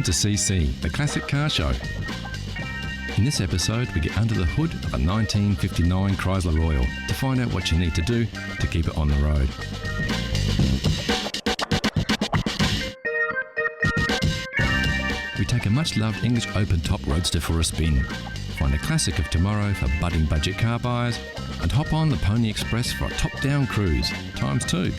Welcome to CC, the Classic Car Show. In this episode, we get under the hood of a 1959 Chrysler Royal to find out what you need to do to keep it on the road. We take a much-loved English open-top roadster for a spin, find a classic of tomorrow for budding budget car buyers, and hop on the Pony Express for a top-down cruise, ×2.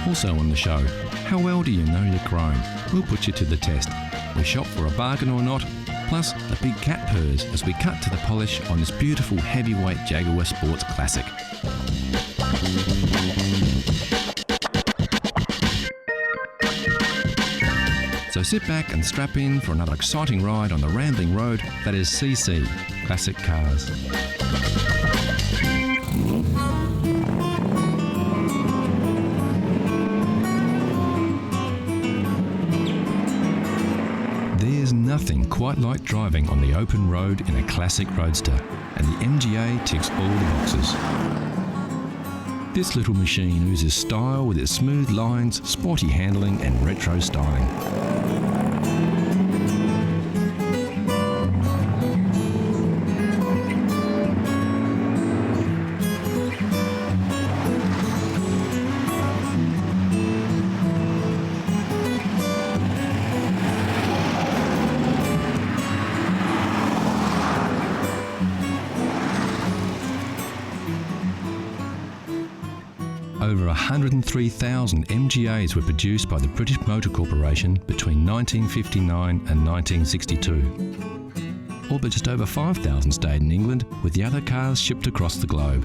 Also on the show, how well do you know your chrome? We'll put you to the test. We shop for a bargain or not, plus the big cat purrs as we cut to the polish on this beautiful heavyweight Jaguar Sports Classic. So sit back and strap in for another exciting ride on the rambling road that is CC, Classic Cars. There's nothing quite like driving on the open road in a classic roadster, and the MGA ticks all the boxes. This little machine oozes style with its smooth lines, sporty handling and retro styling. Over 103,000 MGAs were produced by the British Motor Corporation between 1959 and 1962. All but just over 5,000 stayed in England, with the other cars shipped across the globe.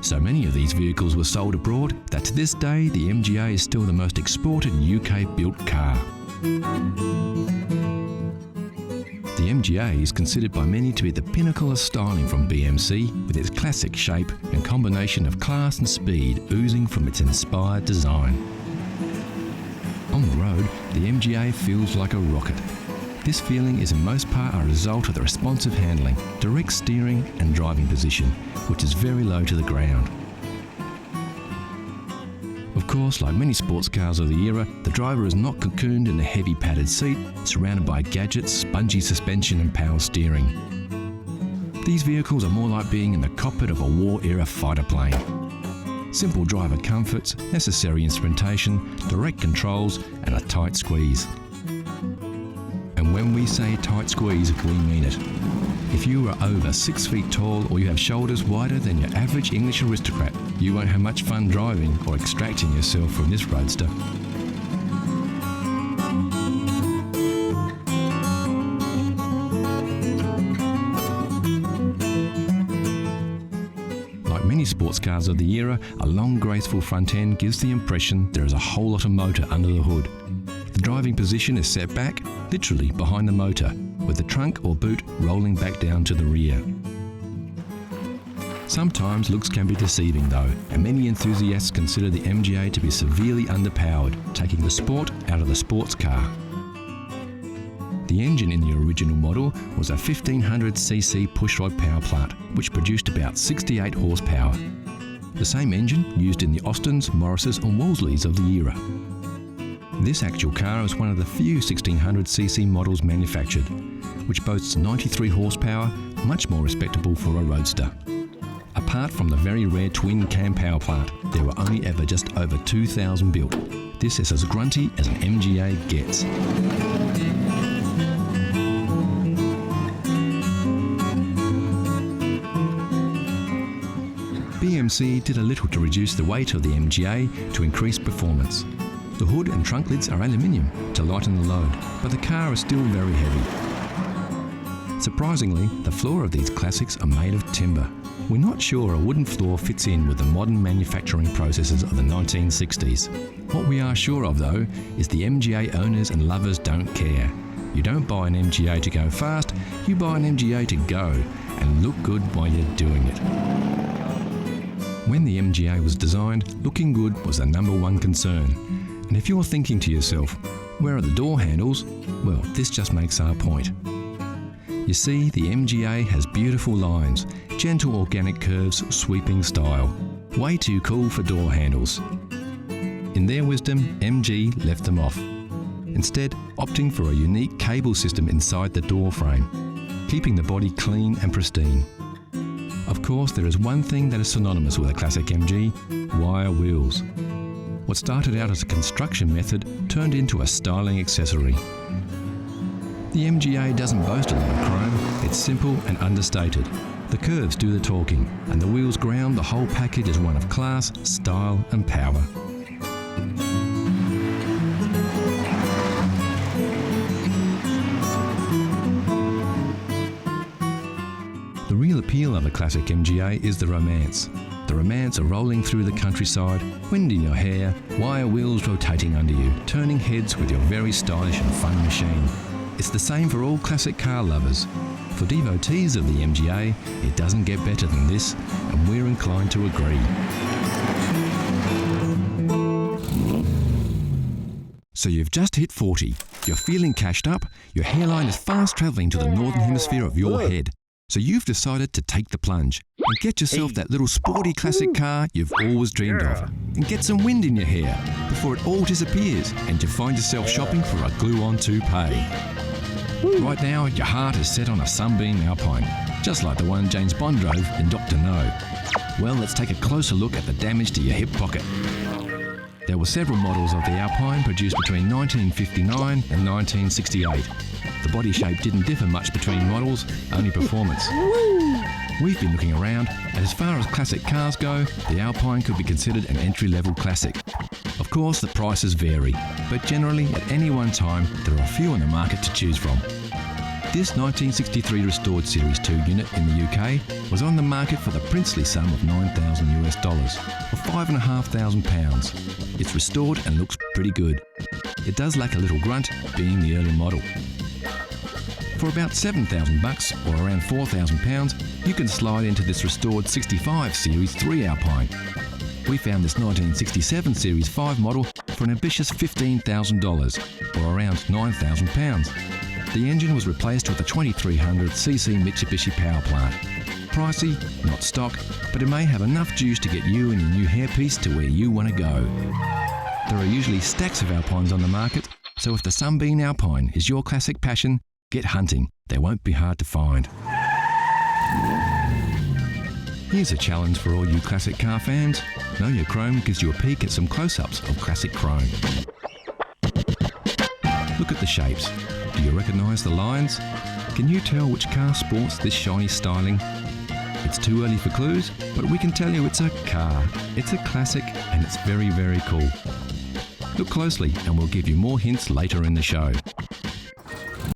So many of these vehicles were sold abroad that to this day the MGA is still the most exported UK-built car. The MGA is considered by many to be the pinnacle of styling from BMC, with its classic shape and combination of class and speed oozing from its inspired design. On the road, the MGA feels like a rocket. This feeling is in most part a result of the responsive handling, direct steering and driving position, which is very low to the ground. Of course, like many sports cars of the era, the driver is not cocooned in a heavy padded seat, surrounded by gadgets, spongy suspension and power steering. These vehicles are more like being in the cockpit of a war-era fighter plane. Simple driver comforts, necessary instrumentation, direct controls and a tight squeeze. And when we say tight squeeze, we mean it. If you are over 6 feet tall or you have shoulders wider than your average English aristocrat, you won't have much fun driving or extracting yourself from this roadster. Like many sports cars of the era, a long graceful front end gives the impression there is a whole lot of motor under the hood. The driving position is set back, literally behind the motor, with the trunk or boot rolling back down to the rear. Sometimes looks can be deceiving though, and many enthusiasts consider the MGA to be severely underpowered, taking the sport out of the sports car. The engine in the original model was a 1500cc pushrod power plant, which produced about 68 horsepower. The same engine used in the Austins, Morrises and Wolseleys of the era. This actual car is one of the few 1600cc models manufactured, which boasts 93 horsepower, much more respectable for a roadster. Apart from the very rare twin cam power plant, there were only ever just over 2,000 built. This is as grunty as an MGA gets. BMC did a little to reduce the weight of the MGA to increase performance. The hood and trunk lids are aluminium to lighten the load, but the car is still very heavy. Surprisingly, the floor of these classics are made of timber. We're not sure a wooden floor fits in with the modern manufacturing processes of the 1960s. What we are sure of though is the MGA owners and lovers don't care. You don't buy an MGA to go fast, you buy an MGA to go and look good while you're doing it. When the MGA was designed, looking good was the #1 concern. And if you're thinking to yourself, where are the door handles? Well, this just makes our point. You see, the MGA has beautiful lines, gentle organic curves, sweeping style. Way too cool for door handles. In their wisdom, MG left them off, instead opting for a unique cable system inside the door frame, keeping the body clean and pristine. Of course, there is one thing that is synonymous with a classic MG: wire wheels. What started out as a construction method turned into a styling accessory. The MGA doesn't boast a lot of chrome, it's simple and understated. The curves do the talking, and the wheels ground the whole package as one of class, style and power. The real appeal of a classic MGA is the romance. The romance of rolling through the countryside, wind in your hair, wire wheels rotating under you, turning heads with your very stylish and fun machine. It's the same for all classic car lovers. For devotees of the MGA, it doesn't get better than this, and we're inclined to agree. So you've just hit 40. You're feeling cashed up, your hairline is fast travelling to the northern hemisphere of your head. So you've decided to take the plunge and get yourself that little sporty classic car you've always dreamed of, and get some wind in your hair before it all disappears and you find yourself shopping for a glue-on toupee. Right now, your heart is set on a Sunbeam Alpine, just like the one James Bond drove in Dr. No. Well, let's take a closer look at the damage to your hip pocket. There were several models of the Alpine produced between 1959 and 1968. The body shape didn't differ much between models, only performance. We've been looking around, and as far as classic cars go, the Alpine could be considered an entry-level classic. Of course, the prices vary, but generally at any one time there are a few on the market to choose from. This 1963 restored Series 2 unit in the UK was on the market for the princely sum of $9,000 US, or £5,500. It's restored and looks pretty good. It does lack a little grunt, being the early model. For about $7,000 or around £4,000, you can slide into this restored 65 Series 3 Alpine. We found this 1967 Series 5 model for an ambitious $15,000 or around £9,000. The engine was replaced with a 2300cc Mitsubishi power plant. Pricey, not stock, but it may have enough juice to get you and your new hairpiece to where you want to go. There are usually stacks of Alpines on the market, so if the Sunbeam Alpine is your classic passion, get hunting. They won't be hard to find. Here's a challenge for all you classic car fans. Know Your Chrome gives you a peek at some close-ups of classic chrome. Look at the shapes. Do you recognise the lines? Can you tell which car sports this shiny styling? It's too early for clues, but we can tell you it's a car. It's a classic and it's very, very cool. Look closely and we'll give you more hints later in the show.